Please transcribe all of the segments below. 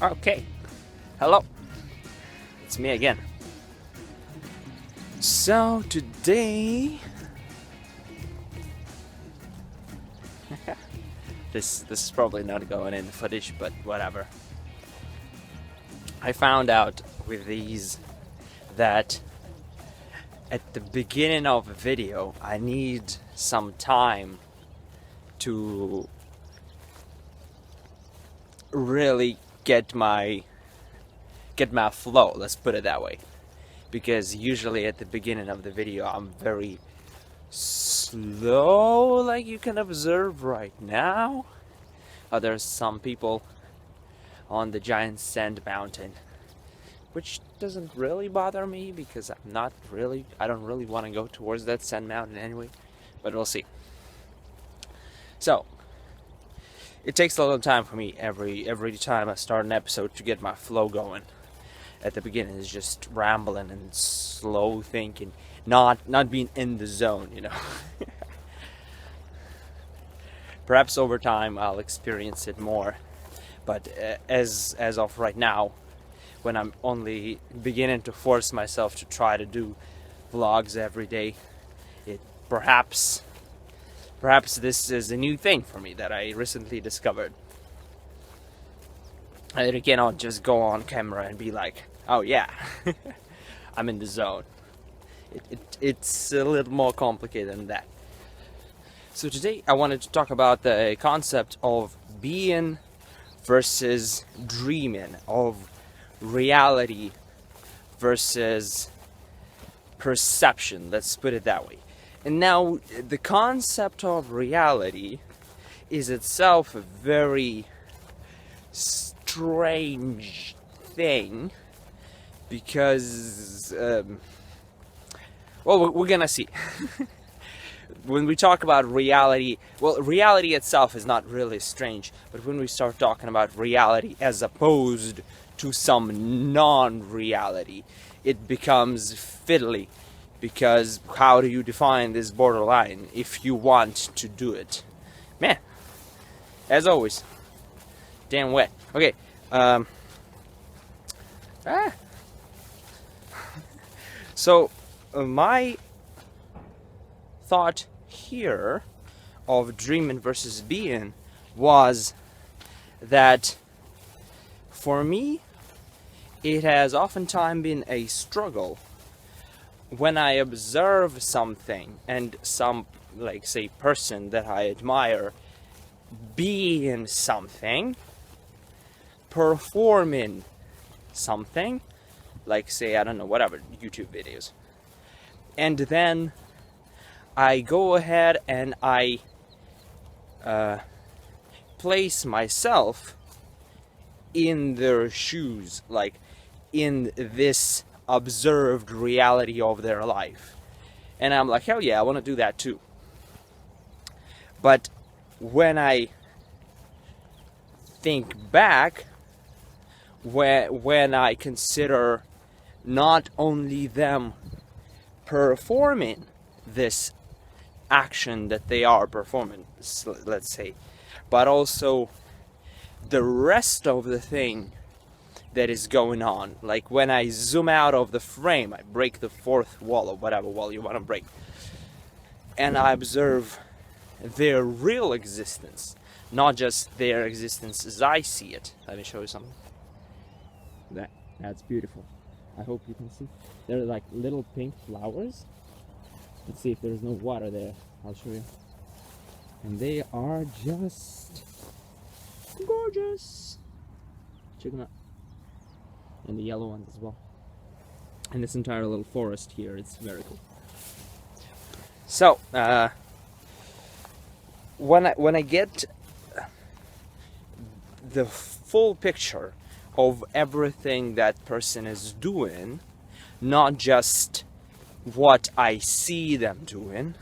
Okay, hello, it's me again. So today, this is probably not going in the footage, but whatever. I found out with these that at the beginning of a video, I need some time to really get my flow, let's put it that way, because usually at the beginning of the video I'm very slow, like you can observe right now. There's some people on the giant sand mountain, which doesn't really bother me because I don't really want to go towards that sand mountain anyway, but we'll see. So it takes a little time for me every time I start an episode to get my flow going. At the beginning it's just rambling and slow thinking, not being in the zone, you know. Perhaps over time I'll experience it more, but as of right now, when I'm only beginning to force myself to try to do vlogs every day, it perhaps this is a new thing for me that I recently discovered. I cannot just go on camera and be like, oh yeah, I'm in the zone. It's a little more complicated than that. So today I wanted to talk about the concept of being versus dreaming, of reality versus perception, let's put it that way. And now the concept of reality is itself a very strange thing, because well, we're gonna see. When we talk about reality, well, reality itself is not really strange, but when we start talking about reality as opposed to some non-reality, it becomes fiddly. Because how do you define this borderline if you want to do it? Man, as always, damn wet. Okay, So my thought here of dreaming versus being was that for me, it has oftentimes been a struggle when I observe something and some, like, say, person that I admire being something, performing something, like, say, I don't know, whatever, YouTube videos, and then I go ahead and I place myself in their shoes, like in this observed reality of their life, and I'm like, hell yeah, I want to do that too. But when I think back, when I consider not only them performing this action that they are performing, let's say, but also the rest of the thing that is going on, like when I zoom out of the frame, I break the fourth wall, or whatever wall you want to break, and I observe their real existence, not just their existence as I see it. Let me show you something. That's beautiful. I hope you can see. They're like little pink flowers. Let's see if there's no water there. I'll show you. And they are just gorgeous. Check them out. And the yellow ones as well. And this entire little forest here, it's very cool. So, when I get the full picture of everything that person is doing, not just what I see them doing,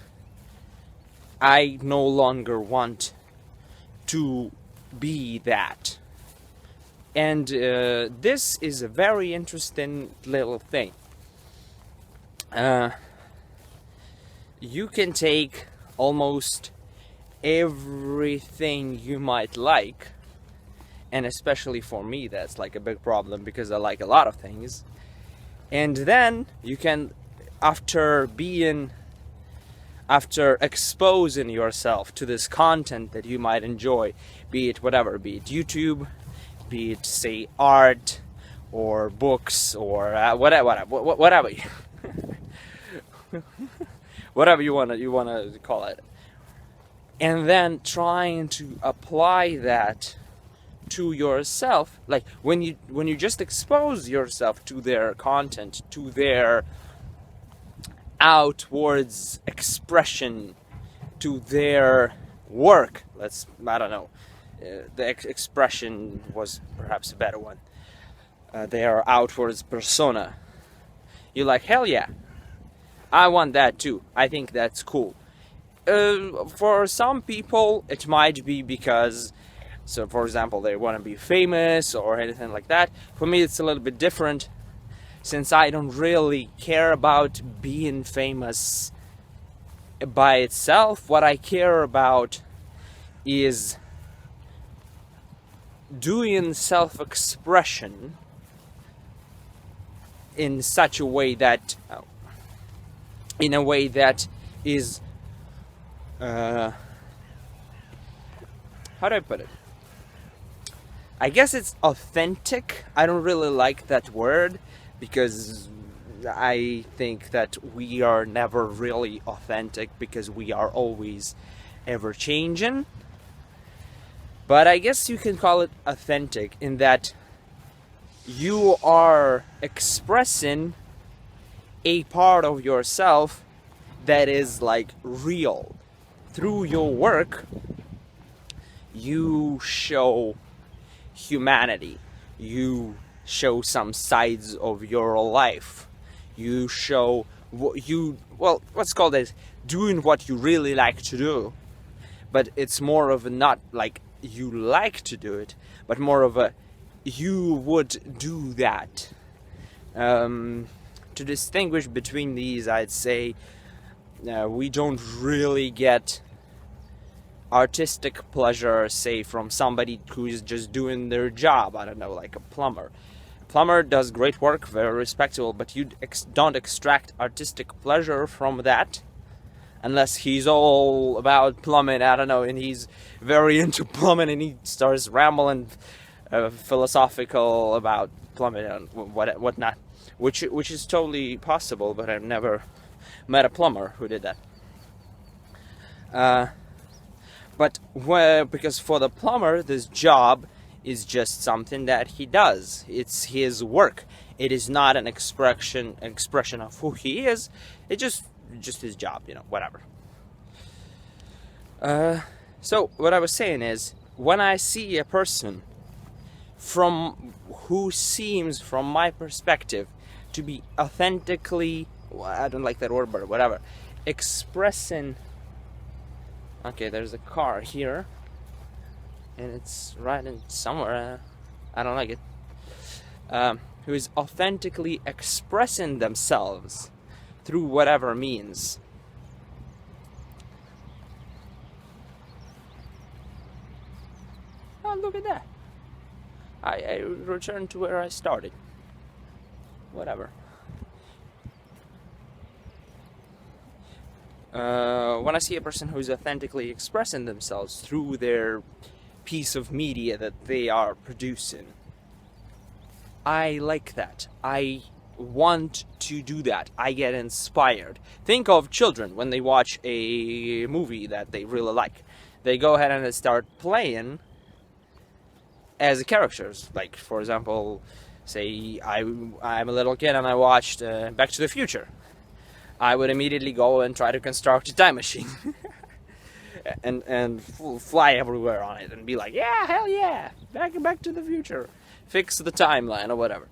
I no longer want to be that. And this is a very interesting little thing. You can take almost everything you might like and especially for me that's like a big problem because I like a lot of things. And then you can, after exposing yourself to this content that you might enjoy, be it whatever, be it YouTube, be it, say, art or books or whatever whatever you want to call it, and then trying to apply that to yourself, like when you just expose yourself to their content, to their outwards expression, to their work. I don't know, the expression was perhaps a better one. Their outwards persona. You're like, hell yeah, I want that too. I think that's cool. For some people, it might be because, so for example, they want to be famous or anything like that. For me, it's a little bit different, since I don't really care about being famous by itself. What I care about is doing self-expression in such a way that, is, how do I put it? I guess it's authentic. I don't really like that word, because I think that we are never really authentic, because we are always ever changing. But I guess you can call it authentic in that you are expressing a part of yourself that is like real. Through your work, you show humanity. You show some sides of your life. You show let's call this doing what you really like to do. But it's more of a, not like you like to do it, but more of a you would do that. To distinguish between these, I'd say we don't really get artistic pleasure, say, from somebody who is just doing their job. I don't know, like a plumber. Plumber does great work, very respectable, but you don't extract artistic pleasure from that unless he's all about plumbing, I don't know, and he's very into plumbing and he starts rambling philosophical about plumbing and whatnot, which is totally possible, but I've never met a plumber who did that. Because for the plumber, this job is just something that he does. It's his work. It is not an expression of who he is. It's just his job, whatever. So what I was saying is, when I see a person who seems, from my perspective, to be authentically, I don't like that word, but whatever, expressing. Okay, there's a car here, and it's riding somewhere. I don't like it. Who is authentically expressing themselves through whatever means. Oh, look at that. I returned to where I started. Whatever. When I see a person who's authentically expressing themselves through their piece of media that they are producing, I like that. I want to do that. I get inspired. Think of children when they watch a movie that they really like. They go ahead and start playing as characters. Like, for example, say I'm a little kid and I watched Back to the Future. I would immediately go and try to construct a time machine and fly everywhere on it and be like, yeah, hell yeah, back to the future, fix the timeline or whatever.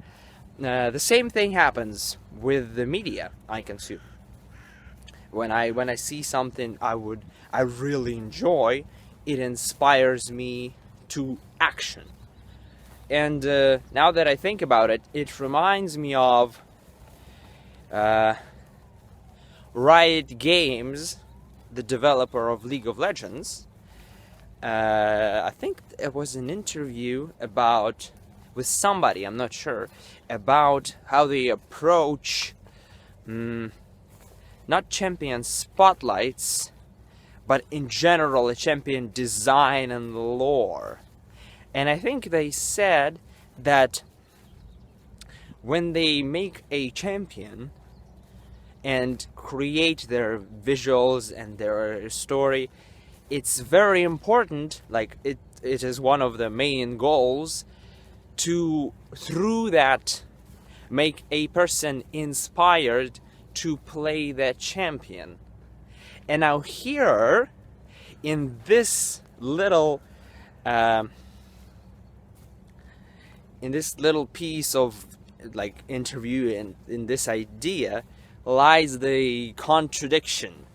The same thing happens with the media I consume. When I see something I really enjoy, it inspires me to action. And now that I think about it, it reminds me of Riot Games, the developer of League of Legends. I think it was an interview with somebody, I'm not sure, about how they approach not champion spotlights, but in general a champion design and lore. And I think they said that when they make a champion and create their visuals and their story, it's very important, like it is one of the main goals, to through that make a person inspired to play that champion. And now here in this little piece of like interview and in this idea lies the contradiction.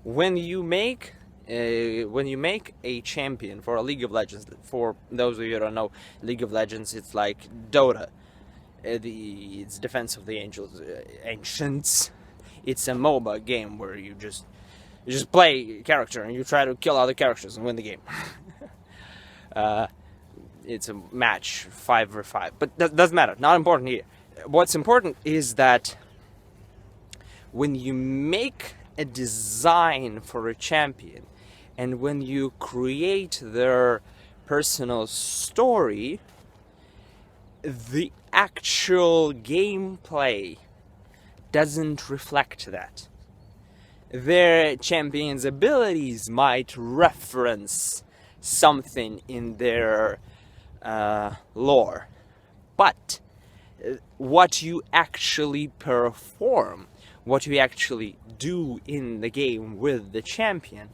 When you make a champion for a League of Legends, for those of you who don't know, League of Legends, it's like Dota. It's Defense of the Ancients. It's a MOBA game where you just play a character and you try to kill other characters and win the game. It's a match 5v5, but that doesn't matter. Not important here. What's important is that when you make a design for a champion and when you create their personal story, the actual gameplay doesn't reflect that. Their champion's abilities might reference something in their lore, but what you actually perform, what you actually do in the game with the champion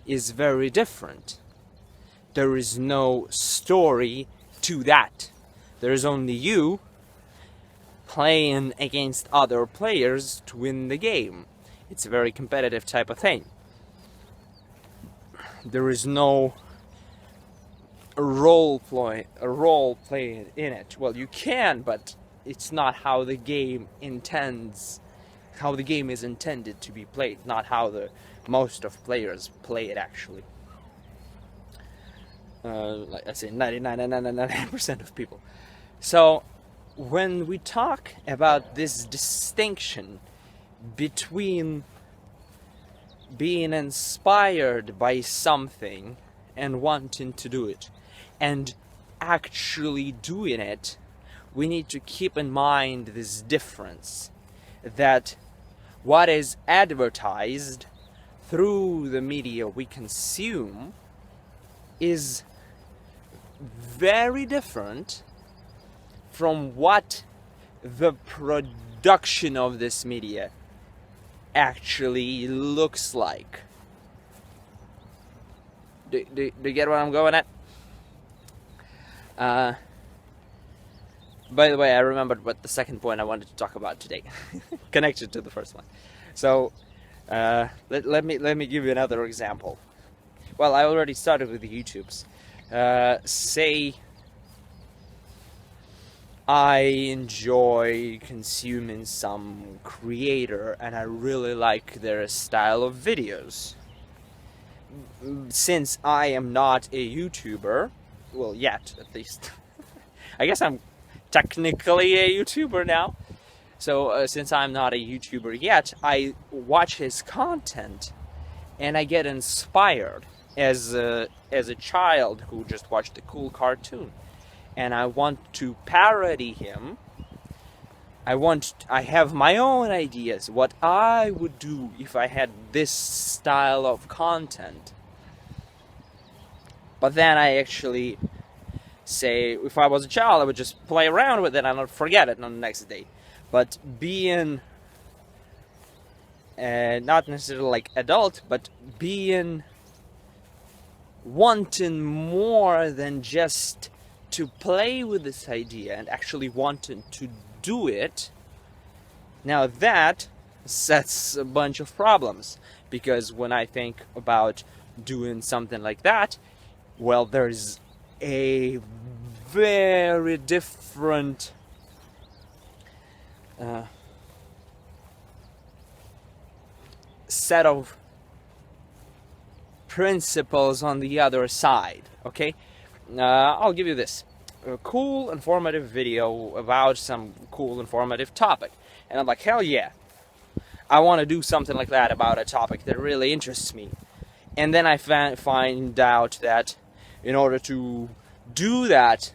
is very different. There is no story to that. There is only you playing against other players to win the game. It's a very competitive type of thing. There is no role play in it. Well, you can, but it's not how the game is intended to be played, not how the most of players play it actually. Like I say, 99% of people. So when we talk about this distinction between being inspired by something and wanting to do it and actually doing it, we need to keep in mind this difference, that what is advertised through the media we consume is very different from what the production of this media actually looks like. Do you get what I'm going at? By the way, I remembered what the second point I wanted to talk about today, connected to the first one. So let me give you another example. Well, I already started with the YouTubes. Say I enjoy consuming some creator and I really like their style of videos. Since I am not a YouTuber, well, yet at least, I guess I'm technically a YouTuber now. So since I'm not a YouTuber yet, I watch his content and I get inspired as a child who just watched a cool cartoon, and I want to parody him. I have my own ideas what I would do if I had this style of content. But then I actually say, if I was a child, I would just play around with it and not forget it on the next day. But being not necessarily like adult, but being wanting more than just to play with this idea and actually wanting to do it, now that sets a bunch of problems. Because when I think about doing something like that, well, there's a very different set of principles on the other side, okay? I'll give you this. A cool, informative video about some cool, informative topic. And I'm like, hell yeah. I want to do something like that about a topic that really interests me. And then I find out that in order to do that,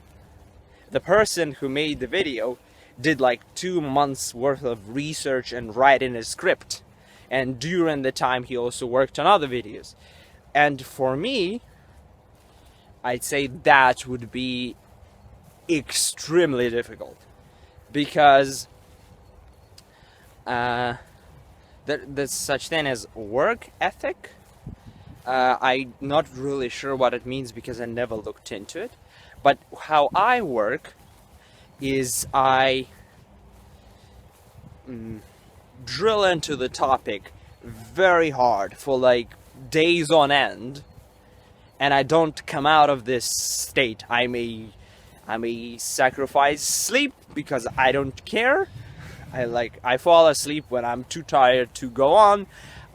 the person who made the video did like 2 months worth of research and writing a script. And during the time he also worked on other videos. And for me, I'd say that would be extremely difficult. Because there's such thing as work ethic. I'm not really sure what it means because I never looked into it. But how I work is I drill into the topic very hard for like days on end, and I don't come out of this state. I may sacrifice sleep because I don't care. I fall asleep when I'm too tired to go on.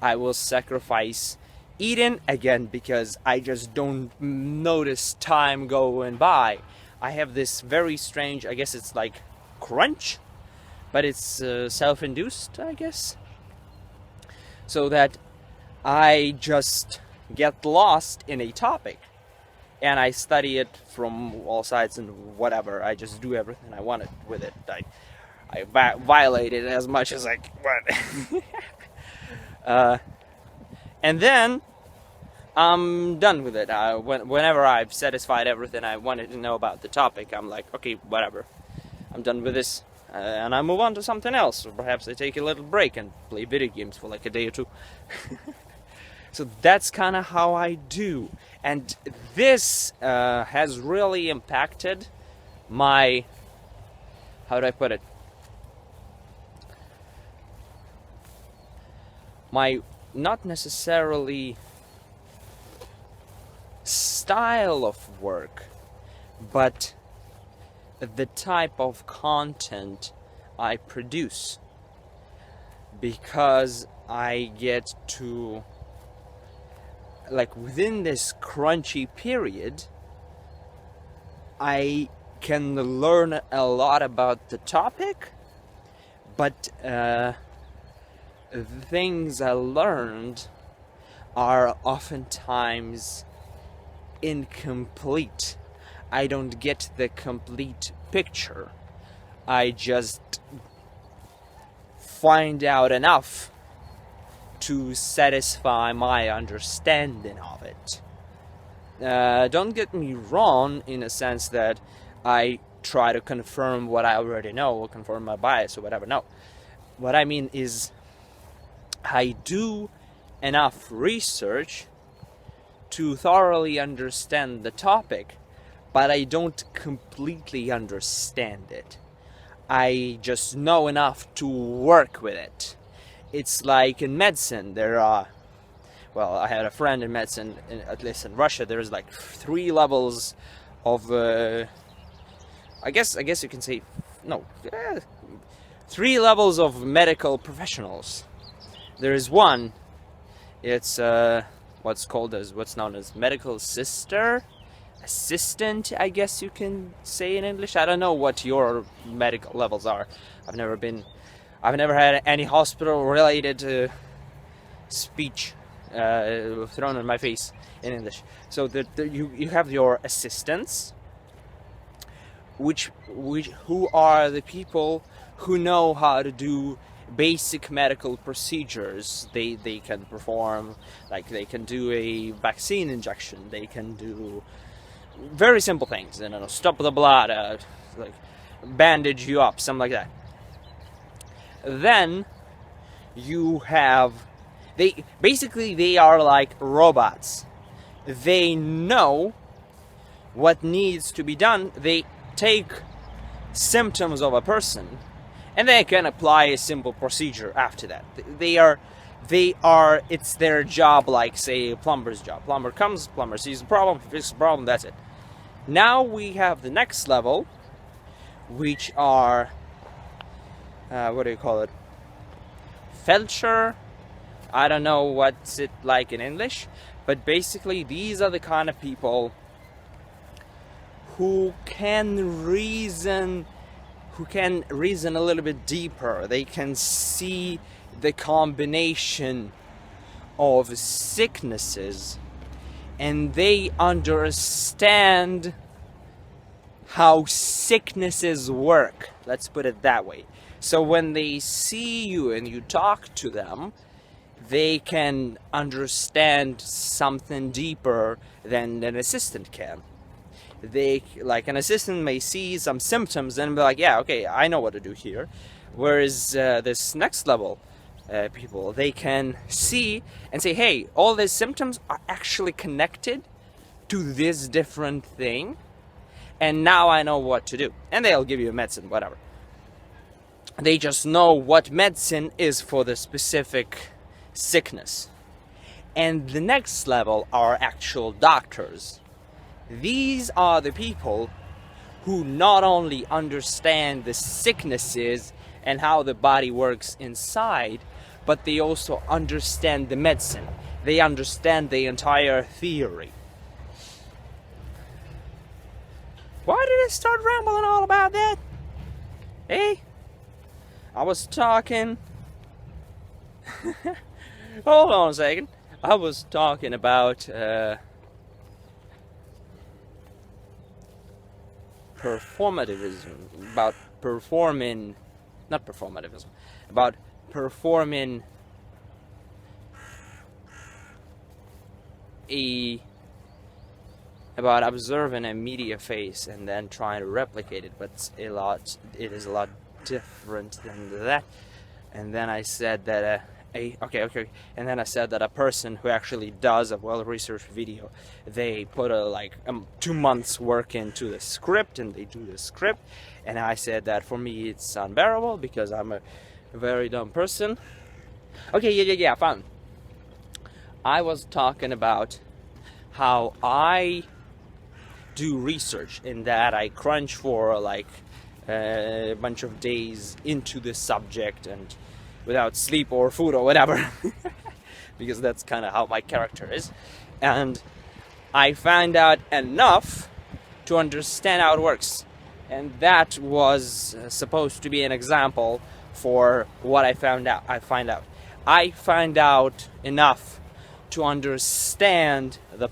I will sacrifice eating again because I just don't notice time going by. I have this very strange, I guess it's like crunch, but it's self-induced, I guess. So that I just get lost in a topic and I study it from all sides and whatever. I just do everything I want with it. I violate it as much as I want. And then I'm done with it. Whenever I've satisfied everything I wanted to know about the topic, I'm like, okay, whatever. I'm done with this. And I move on to something else. Or perhaps I take a little break and play video games for like a day or two. So that's kind of how I do. And this has really impacted my... how do I put it? My, not necessarily style of work, but the type of content I produce, because I get to, like, within this crunchy period, I can learn a lot about the topic, but the things I learned are oftentimes incomplete. I don't get the complete picture. I just find out enough to satisfy my understanding of it. Don't get me wrong in a sense that I try to confirm what I already know or confirm my bias or whatever. No. What I mean is I do enough research to thoroughly understand the topic, but I don't completely understand it. I just know enough to work with it. It's like in medicine, there are, well, I had a friend in medicine, at least in Russia, there's like 3 levels of, I guess you can say, no, 3 levels of medical professionals. There is one, it's what's known as medical assistant, I guess you can say in English. I don't know what your medical levels are. I've never had any hospital related speech thrown in my face in English. So you have your assistants, who are the people who know how to do basic medical procedures. They can perform, like they can do a vaccine injection, they can do very simple things, stop the blood, like bandage you up, something like that. Then you have, they are like robots. They know what needs to be done. They take symptoms of a person and they can apply a simple procedure after that. It's their job, like say a plumber's job. Plumber comes, plumber sees the problem, fixes the problem, that's it. Now we have the next level, which are, what do you call it? Felcher, I don't know what's it like in English, but basically these are the kind of people who can reason a little bit deeper. They can see the combination of sicknesses, and they understand how sicknesses work. Let's put it that way. So when they see you and you talk to them, they can understand something deeper than an assistant can. They, like an assistant may see some symptoms and be like, yeah, okay, I know what to do here. Whereas this next level people, they can see and say, hey, all these symptoms are actually connected to this different thing, and now I know what to do. And they'll give you a medicine, whatever. They just know what medicine is for the specific sickness. And the next level are actual doctors. These are the people who not only understand the sicknesses and how the body works inside, but they also understand the medicine. They understand the entire theory. Why did I start rambling all about that? Hey, I was talking... Hold on a second. I was talking about performativism, about performing, not performativism, about performing about observing a media face and then trying to replicate it, but it is a lot different than that. And then I said that and then I said that a person who actually does a well-researched video, they put 2 months work into the script, and they do the script. And I said that for me it's unbearable because I'm a very dumb person. Okay, yeah, fine. I was talking about how I do research, in that I crunch for a bunch of days into the subject and without sleep or food or whatever, because that's kind of how my character is. And I found out enough to understand how it works, and that was supposed to be an example for what I find out. I find out enough to understand the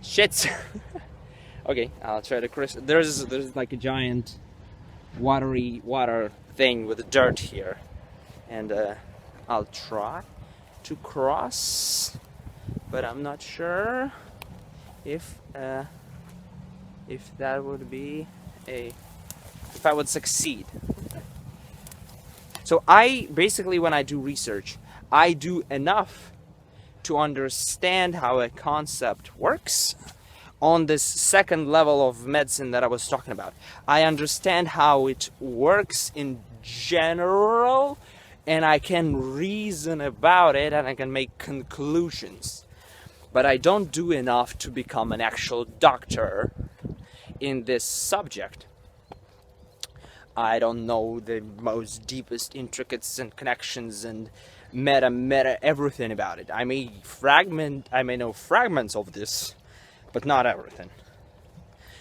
shit. Okay, I'll try to there's like a giant water thing with the dirt here, and I'll try to cross, but I'm not sure if that would be if I would succeed. So I basically, when I do research, I do enough to understand how a concept works. On this second level of medicine that I was talking about, I understand how it works in general, and I can reason about it, and I can make conclusions. But I don't do enough to become an actual doctor in this subject. I don't know the most deepest intricacies and connections and meta everything about it. I may know fragments of this, but not everything.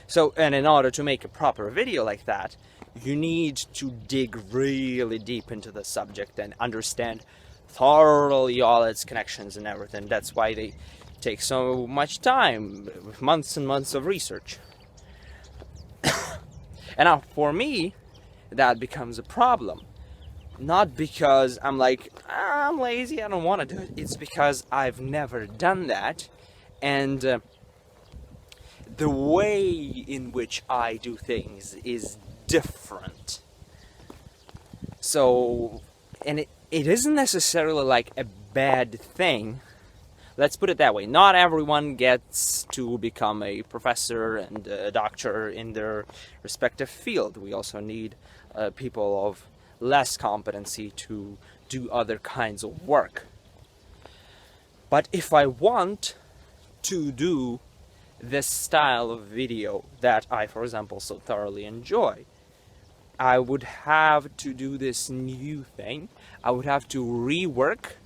So, and in order to make a proper video like that, you need to dig really deep into the subject and understand thoroughly all its connections and everything. That's why they take so much time, months and months of research. And now, for me, that becomes a problem. Not because I'm lazy, I don't want to do it. It's because I've never done that, and the way in which I do things is different. So, and it isn't necessarily like a bad thing. Let's put it that way. Not everyone gets to become a professor and a doctor in their respective field. We also need people of less competency to do other kinds of work. But if I want to do this style of video that I, for example, so thoroughly enjoy, I would have to do this new thing. I would have to rework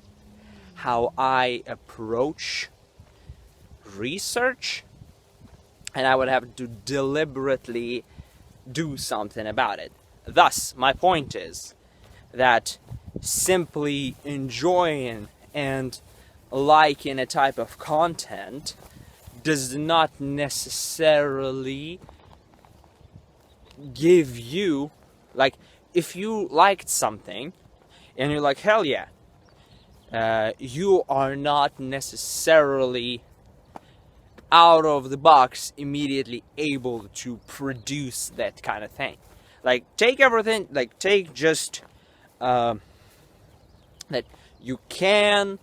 how I approach research, and I would have to deliberately do something about it. Thus, my point is that simply enjoying and liking a type of content does not necessarily give you, like, if you liked something and you're like, hell yeah, you are not necessarily out of the box immediately able to produce that kind of thing. Like, take everything, like, take just that you can,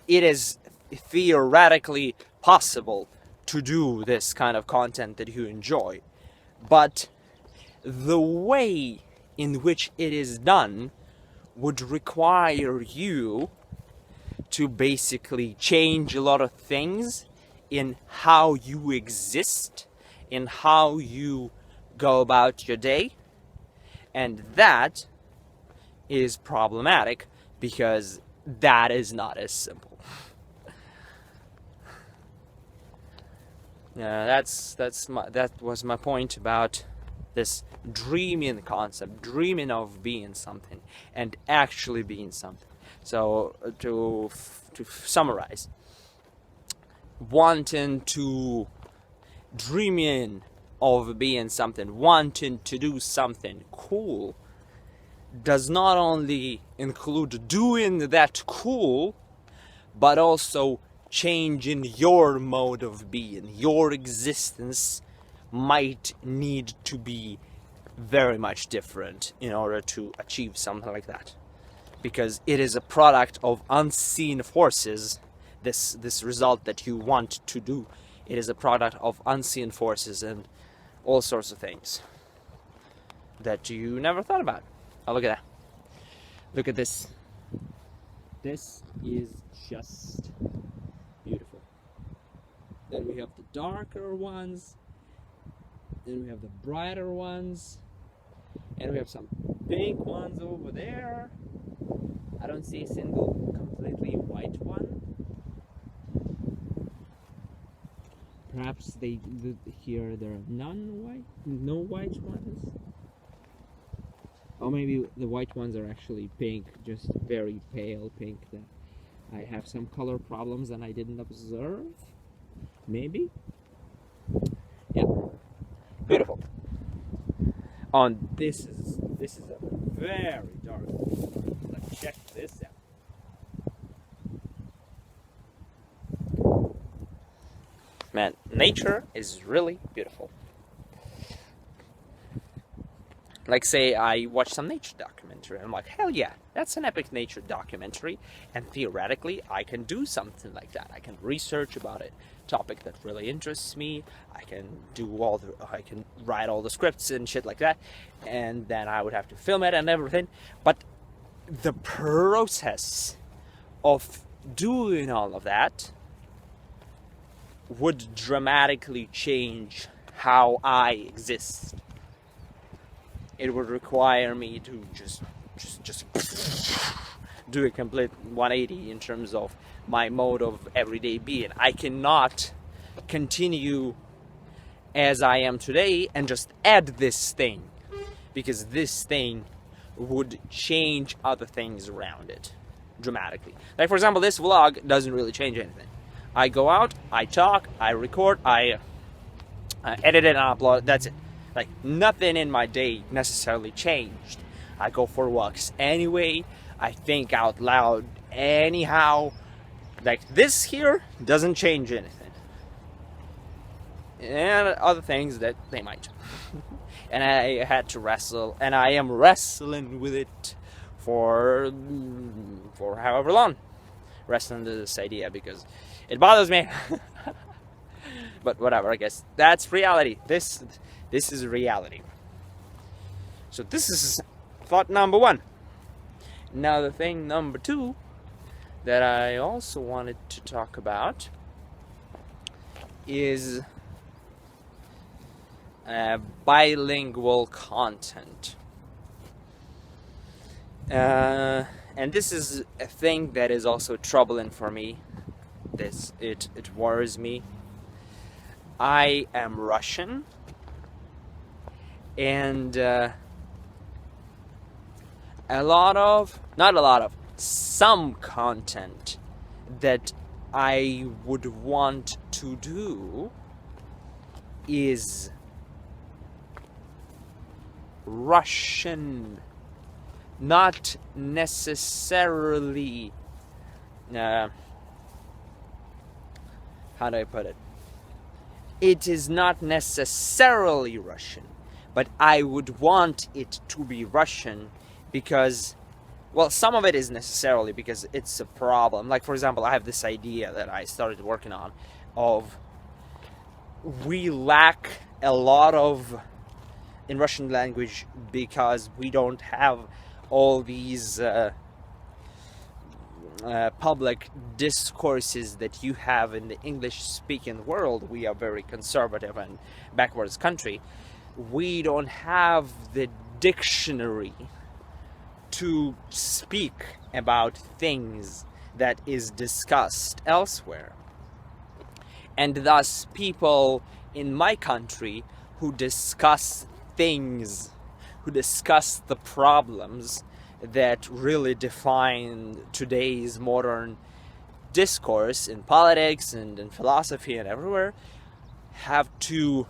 it is theoretically possible to do this kind of content that you enjoy, but the way in which it is done would require you to basically change a lot of things in how you exist, in how you go about your day, and that is problematic because that is not as simple. That was my point about this dreaming concept, dreaming of being something and actually being something. So to summarize, dreaming of being something, wanting to do something cool, does not only include doing that cool, but also changing your mode of being. Your existence might need to be very much different in order to achieve something like that, because it is a product of unseen forces. This result that you want to do, it is a product of unseen forces and all sorts of things that you never thought about. Oh, look at that. Look at this. This is just beautiful. Then we have the darker ones, then we have the brighter ones, and we have some pink ones over there. I don't see a single completely white one. Perhaps here there are no white ones. Or maybe the white ones are actually pink, just very pale pink, that I have some color problems and I didn't observe. Maybe? Yeah. Beautiful. This is a very dark one. Let's check this out. Man, nature is really beautiful. Like, say I watch some nature documentary and I'm like, hell yeah, that's an epic nature documentary, and theoretically I can do something like that. I can research about a topic that really interests me. I can write all the scripts and shit like that, and then I would have to film it and everything. But the process of doing all of that would dramatically change how I exist. It would require me to just do a complete 180 in terms of my mode of everyday being. I cannot continue as I am today and just add this thing, because this thing would change other things around it dramatically. Like, for example, this vlog doesn't really change anything. I go out, I talk, I record, I edit it and upload it, that's it. Like, nothing in my day necessarily changed. I go for walks anyway, I think out loud anyhow. Like, this here doesn't change anything. And other things that they might. And I had to wrestle, and I am wrestling with it for however long. Wrestling to this idea because it bothers me. But whatever, I guess that's reality. This is reality. So this is thought number one. Now the thing number two that I also wanted to talk about is bilingual content. And this is a thing that is also troubling for me. It worries me. I am Russian, and some content that I would want to do is Russian, not necessarily, how do I put it? It is not necessarily Russian, but I would want it to be Russian because, well, some of it is necessarily because it's a problem. Like, for example, I have this idea that I started working on of we lack a lot of in Russian language because we don't have all these public discourses that you have in the English-speaking world. We are very conservative and backwards country. We don't have the dictionary to speak about things that is discussed elsewhere. And thus people in my country who discuss things, who discuss the problems that really define today's modern discourse in politics and in philosophy and everywhere, have to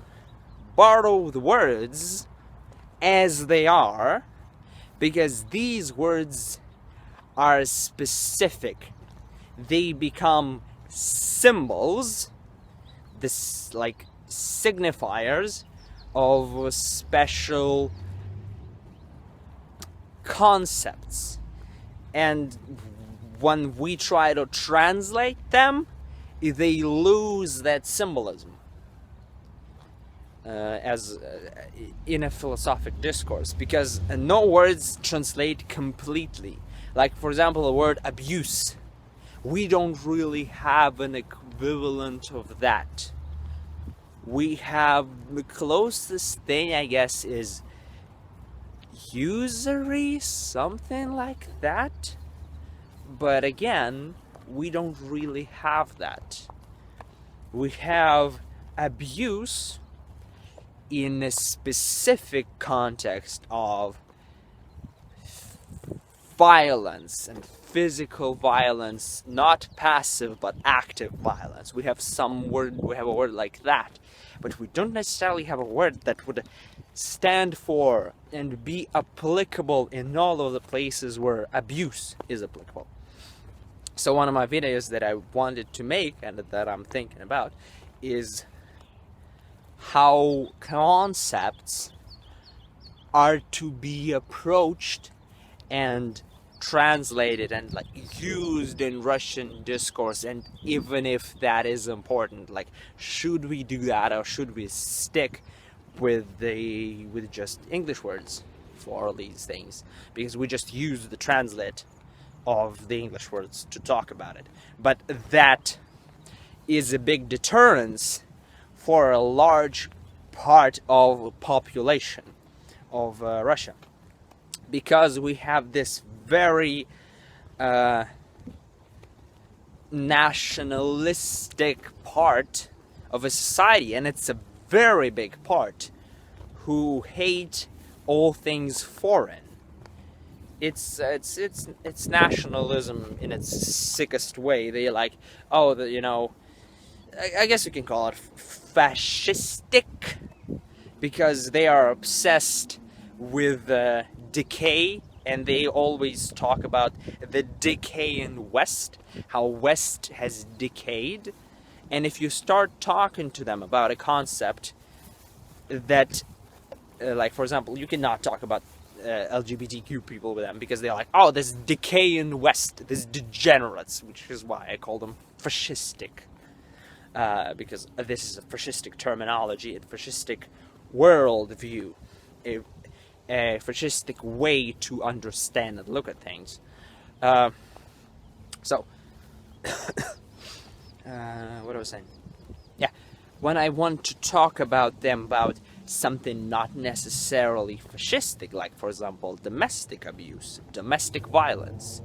borrow the words as they are, because these words are specific. They become symbols, this like signifiers of special concepts, and when we try to translate them, they lose that symbolism as in a philosophic discourse, because no words translate completely. Like, for example, the word abuse, we don't really have an equivalent of that. We have the closest thing, I guess, is usury, something like that. But again, we don't really have that. We have abuse in a specific context of violence and physical violence, not passive but active violence. We have a word like that, but we don't necessarily have a word that would stand for and be applicable in all of the places where abuse is applicable. So one of my videos that I wanted to make and that I'm thinking about is how concepts are to be approached and translated and like used in Russian discourse, and even if that is important, like, should we do that or should we stick with just English words for all these things, because we just use the translate of the English words to talk about it. But that is a big deterrence for a large part of the population of Russia, because we have this very nationalistic part of a society, and it's a very big part, who hate all things foreign. It's nationalism in its sickest way. They like, oh, I guess you can call it fascistic, because they are obsessed with decay, and they always talk about the decay in West, how West has decayed. And if you start talking to them about a concept that, like, for example, you cannot talk about LGBTQ people with them, because they're like, oh, there's decay in West, there's degenerates, which is why I call them fascistic. Because this is a fascistic terminology, a fascistic worldview, a fascistic way to understand and look at things. So, what I was saying? Yeah, when I want to talk about them, about something not necessarily fascistic, like for example domestic abuse, domestic violence.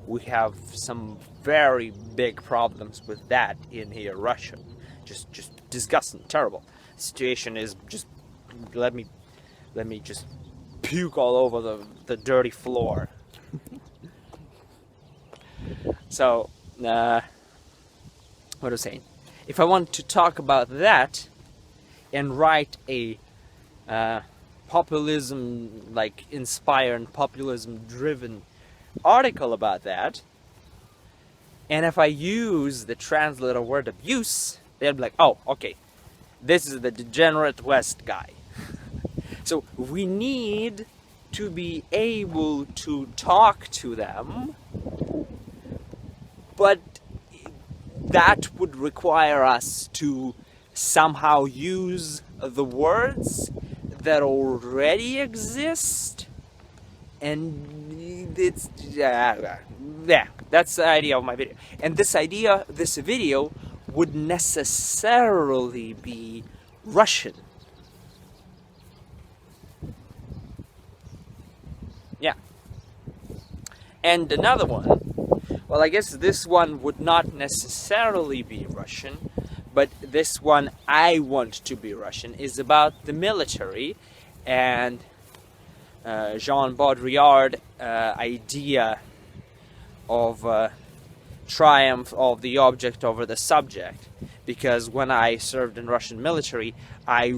We have some very big problems with that in here, Russia. Just disgusting, terrible. Situation is just, let me just puke all over the dirty floor. So, what was I saying? If I want to talk about that and write a populism, like inspired, populism-driven article about that, and if I use the translator word abuse, they'll be like, oh, okay, this is the degenerate West guy. So we need to be able to talk to them, but that would require us to somehow use the words that already exist, and it's yeah, that's the idea of my video. And this video would necessarily be Russian. Yeah. And another one, well, I guess this one would not necessarily be Russian, but this one I want to be Russian, is about the military and Jean Baudrillard idea of triumph of the object over the subject. Because when I served in Russian military, I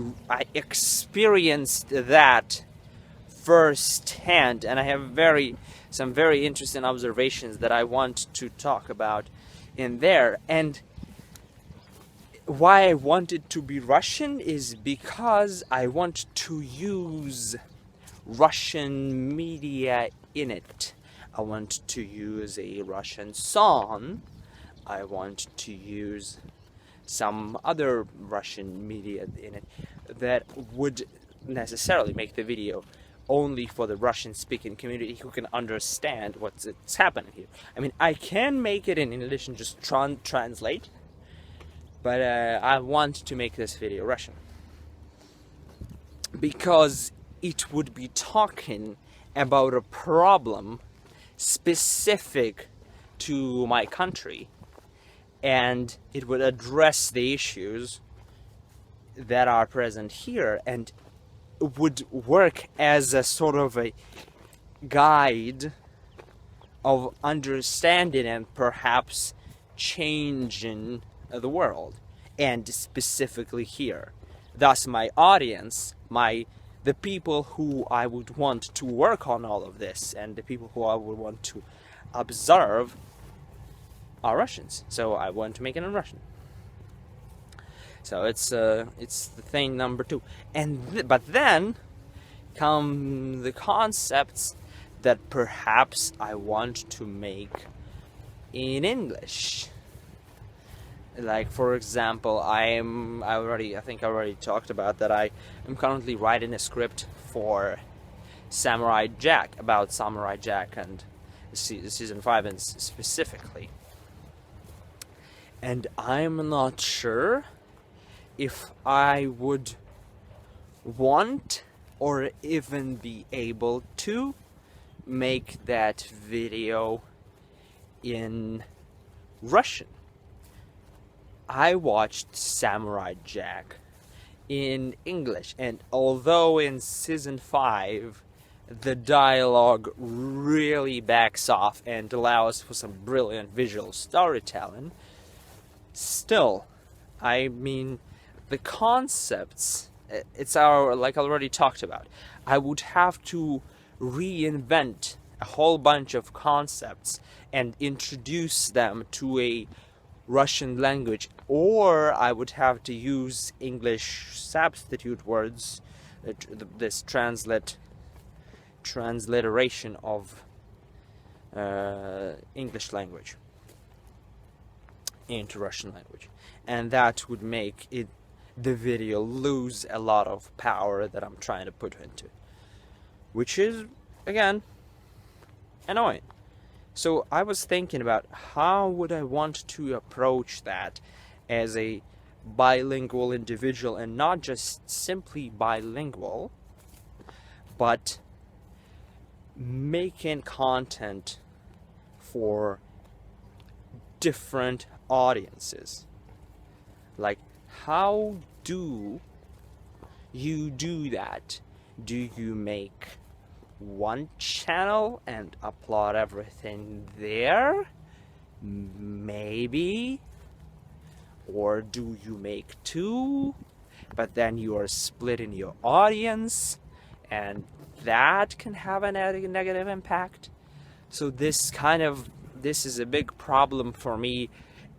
experienced that firsthand, and I have some very interesting observations that I want to talk about in there. And why I want it to be Russian is because I want to use Russian media in it. I want to use a Russian song. I want to use some other Russian media in it that would necessarily make the video only for the Russian-speaking community who can understand what's happening here. I mean, I can make it in English and just translate, but I want to make this video Russian because it would be talking about a problem specific to my country, and it would address the issues that are present here, and would work as a sort of a guide of understanding and perhaps changing the world, and specifically here. Thus my audience, the people who I would want to work on all of this, and the people who I would want to observe, are Russians. So I want to make it in Russian. So it's the thing number 2. But then come the concepts that perhaps I want to make in English. Like, for example, I think I already talked about that I am currently writing a script for Samurai Jack, about Samurai Jack and season 5 and specifically. And I'm not sure if I would want or even be able to make that video in Russian. I watched Samurai Jack in English, and although in season 5 the dialogue really backs off and allows for some brilliant visual storytelling, still, I mean, the concepts, like I already talked about, I would have to reinvent a whole bunch of concepts and introduce them to a Russian language, or I would have to use English substitute words, this transliteration of English language into Russian language, and that would make the video lose a lot of power that I'm trying to put into it, which is, again, annoying. So I was thinking about how would I want to approach that as a bilingual individual, and not just simply bilingual, but making content for different audiences. Like, how do you do that? Do you make one channel and upload everything there? Maybe. Or do you make two, but then you are splitting your audience, and that can have a negative impact? So this is a big problem for me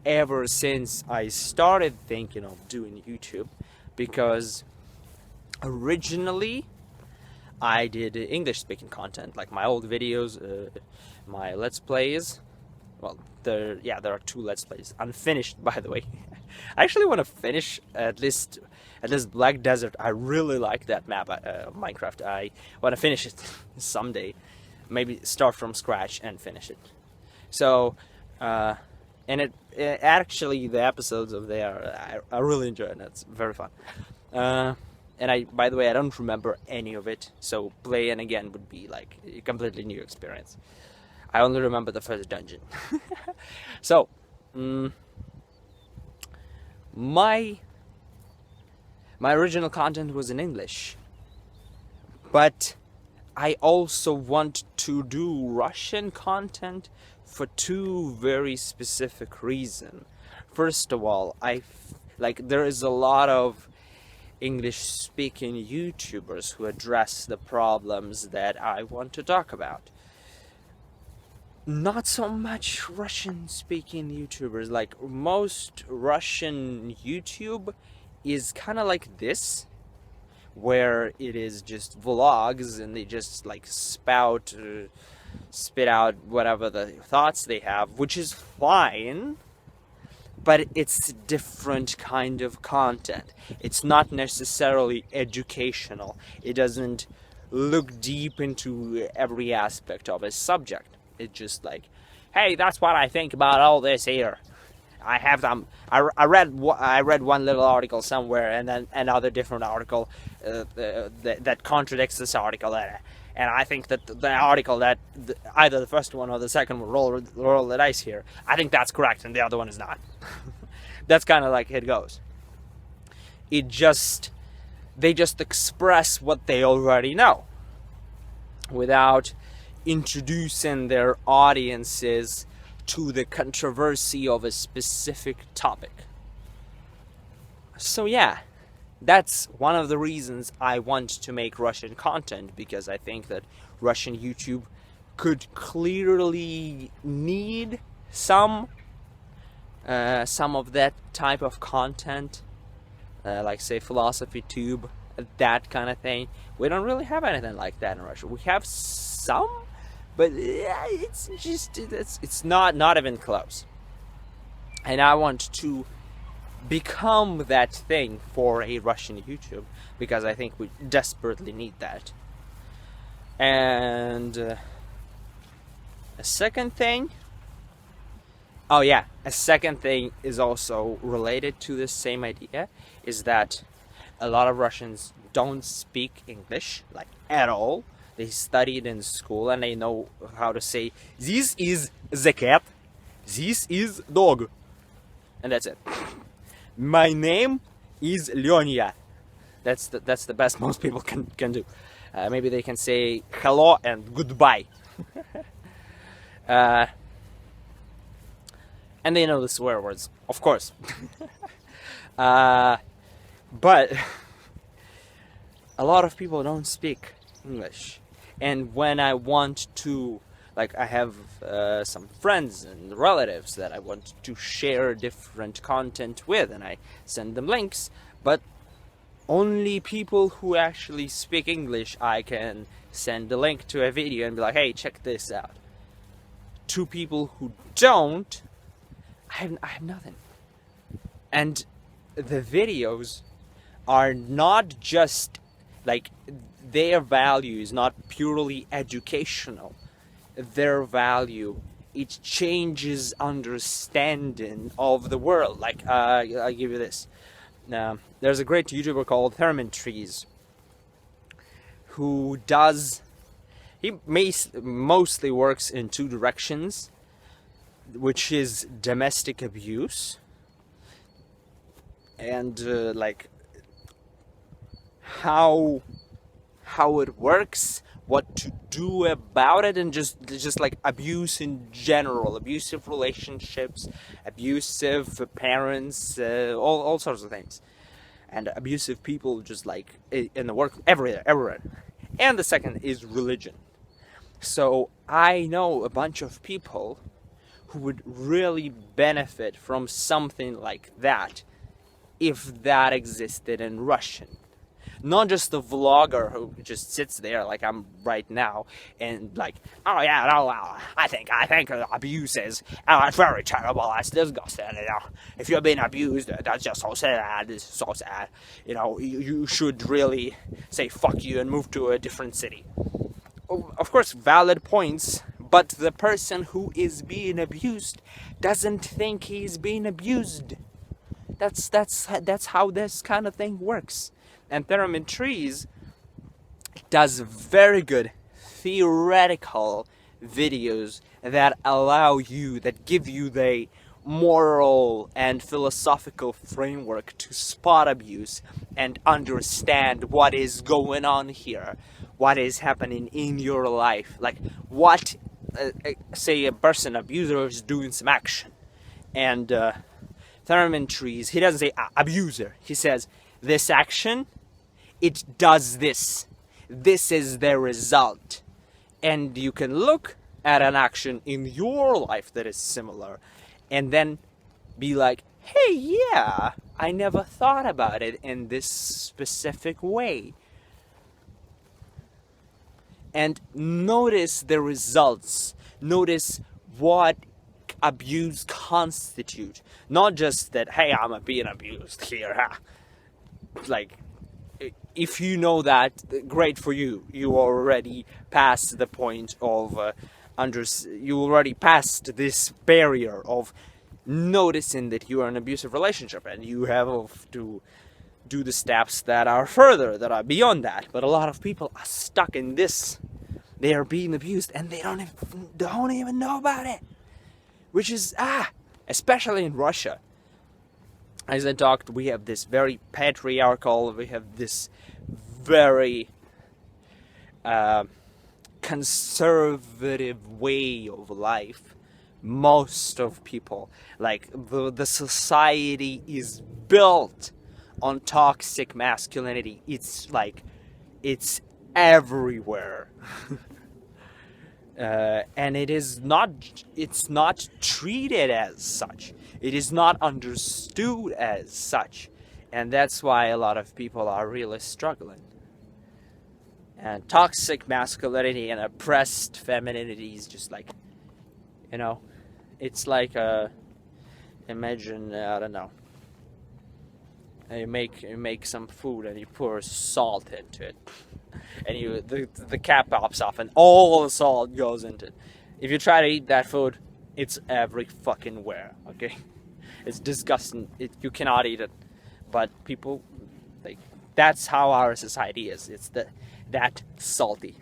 ever since I started thinking of doing YouTube, because originally I did English speaking content, like my old videos, my Let's Plays. Well, there are 2 Let's Plays, unfinished, by the way. I actually want to finish at least Black Desert. I really like that map, Minecraft. I want to finish it someday. Maybe start from scratch and finish it. So, and it actually, the episodes of there, I really enjoy it. It's very fun. And by the way, I don't remember any of it, so playing again would be like a completely new experience. I only remember the first dungeon. So, my original content was in English, but I also want to do Russian content for 2 very specific reasons. First of all, there is a lot of English-speaking YouTubers who address the problems that I want to talk about. Not so much Russian-speaking YouTubers. Like, most Russian YouTube is kind of like this, where it is just vlogs and they just like spit out whatever the thoughts they have, which is fine, but it's different kind of content. It's not necessarily educational. It doesn't look deep into every aspect of a subject. It's just like, hey, that's what I think about all this here. I have them. I read one little article somewhere, and then another different article that contradicts this article, and I think that the article that either the first one or the second one roll the dice here, I think that's correct, and the other one is not. That's kind of like it goes. They just express what they already know, without introducing their audiences to the controversy of a specific topic. So yeah, that's one of the reasons I want to make Russian content, because I think that Russian YouTube could clearly need some of that type of content, like say philosophy tube, that kind of thing. We don't really have anything like that in Russia. We have some, but it's not even close. And I want to become that thing for a Russian YouTube, because I think we desperately need that. And a second thing is also related to this same idea, is that a lot of Russians don't speak English, like, at all. They studied in school and they know how to say, this is the cat, this is dog, and that's it. My name is Lyonya. That's the best most people can do. Maybe they can say hello and goodbye. And they know the swear words, of course. But a lot of people don't speak English. And when I want to, like, I have some friends and relatives that I want to share different content with, and I send them links, but only people who actually speak English I can send a link to a video and be like, hey, check this out. To people who don't, I have nothing. And the videos are not just, like, their value is not purely educational. Their value, it changes understanding of the world. Like, I'll give you this. There's a great YouTuber called Herman Trees who does... He mostly works in two directions, which is domestic abuse and like how it works, what to do about it, and just like abuse in general, abusive relationships, abusive parents, all sorts of things, and abusive people, just like in the work, everywhere. And the second is religion. So I know a bunch of people who would really benefit from something like that if that existed in Russian. Not just the vlogger who just sits there like I'm right now and like, oh yeah, no, I think abuse is it's very terrible, it's disgusting, you know. If you're being abused, that's just so sad, it's so sad. You know, you should really say fuck you and move to a different city. Of course, valid points, but the person who is being abused doesn't think he's being abused. That's how this kind of thing works. And Herman Trees does very good theoretical videos that that give you the moral and philosophical framework to spot abuse and understand what is going on here, what is happening in your life, like what, say a person abuser is doing some action, and Herman Trees, he doesn't say abuser, he says this action, it does this. This is the result. And you can look at an action in your life that is similar and then be like, hey, yeah, I never thought about it in this specific way. And notice the results. Notice what abuse constitute. Not just that, hey, I'm being abused here. Like, if you know that, great for you. You already passed the point of you already passed this barrier of noticing that you are in an abusive relationship, and you have to do the steps that are further, that are beyond that. But a lot of people are stuck in this. They are being abused and they don't even know about it, which is especially in Russia. As I talked, we have this very patriarchal, we have this very conservative way of life. Most of people, like the society is built on toxic masculinity. It's like, it's everywhere. And it's not treated as such. It is not understood as such. And that's why a lot of people are really struggling. And toxic masculinity and oppressed femininity is just like, you know, it's like imagine, I don't know, you make some food and you pour salt into it. And the cap pops off and all the salt goes into it. If you try to eat that food, it's every fucking where, okay? It's disgusting. You cannot eat it. But people, like, that's how our society is. It's that salty.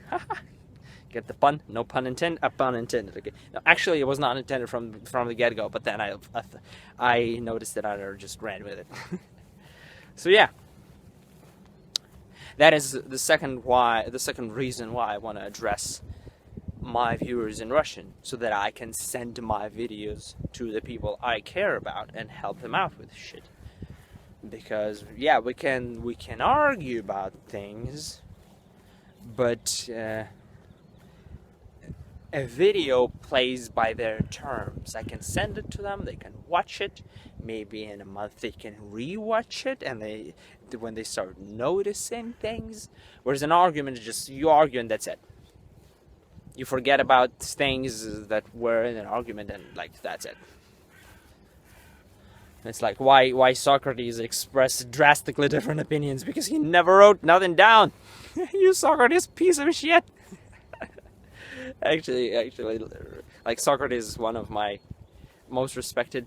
Get the pun? No pun intended. A pun intended. Okay. No, actually, it was not intended from the get-go. But then I noticed it and I just ran with it. So yeah, that is the second reason why I want to address my viewers in Russian, so that I can send my videos to the people I care about and help them out with shit. Because yeah, we can argue about things, but a video plays by their terms. I can send it to them, they can watch it, maybe in a month they can re-watch it, and when they start noticing things. Whereas an argument is just you argue and that's it. You forget about things that were in an argument and like that's it. It's like why Socrates expressed drastically different opinions, because he never wrote nothing down. You Socrates, piece of shit. Actually, like Socrates is one of my most respected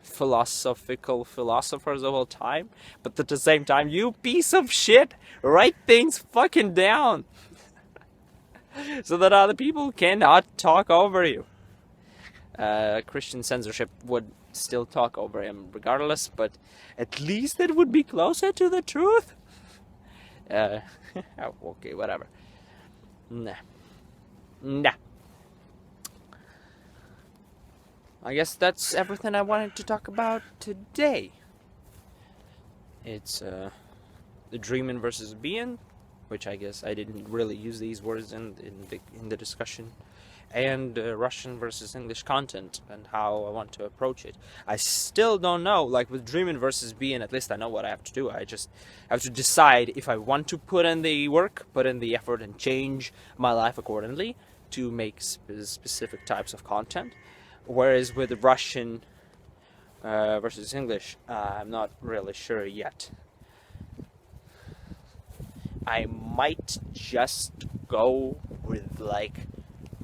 philosophical philosophers of all time, but at the same time, you piece of shit, write things fucking down so that other people cannot talk over you. Christian censorship would still talk over him regardless, but at least it would be closer to the truth. Okay, whatever. Nah. I guess that's everything I wanted to talk about today. It's the dreaming versus being, which I guess I didn't really use these words in the discussion, and Russian versus English content and how I want to approach it. I still don't know, like with dreaming versus being, at least I know what I have to do. I just have to decide if I want to put in the work, put in the effort, and change my life accordingly to make specific types of content. Whereas with Russian versus English, I'm not really sure yet. I might just go with like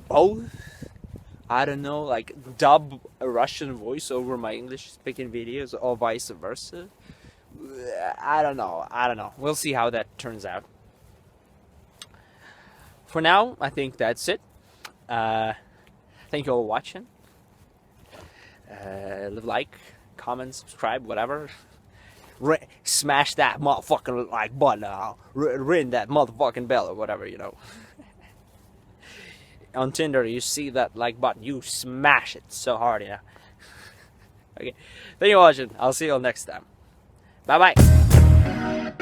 both. I don't know, like dub a Russian voice over my English speaking videos or vice versa. I don't know. We'll see how that turns out. For now, I think that's it. Thank you all for watching. Leave a like, comment, subscribe, whatever. Smash that motherfucking like button. Ring that motherfucking bell or whatever, you know. On Tinder, you see that like button, you smash it so hard, you know. Okay, thank you for watching. I'll see you all next time. Bye bye.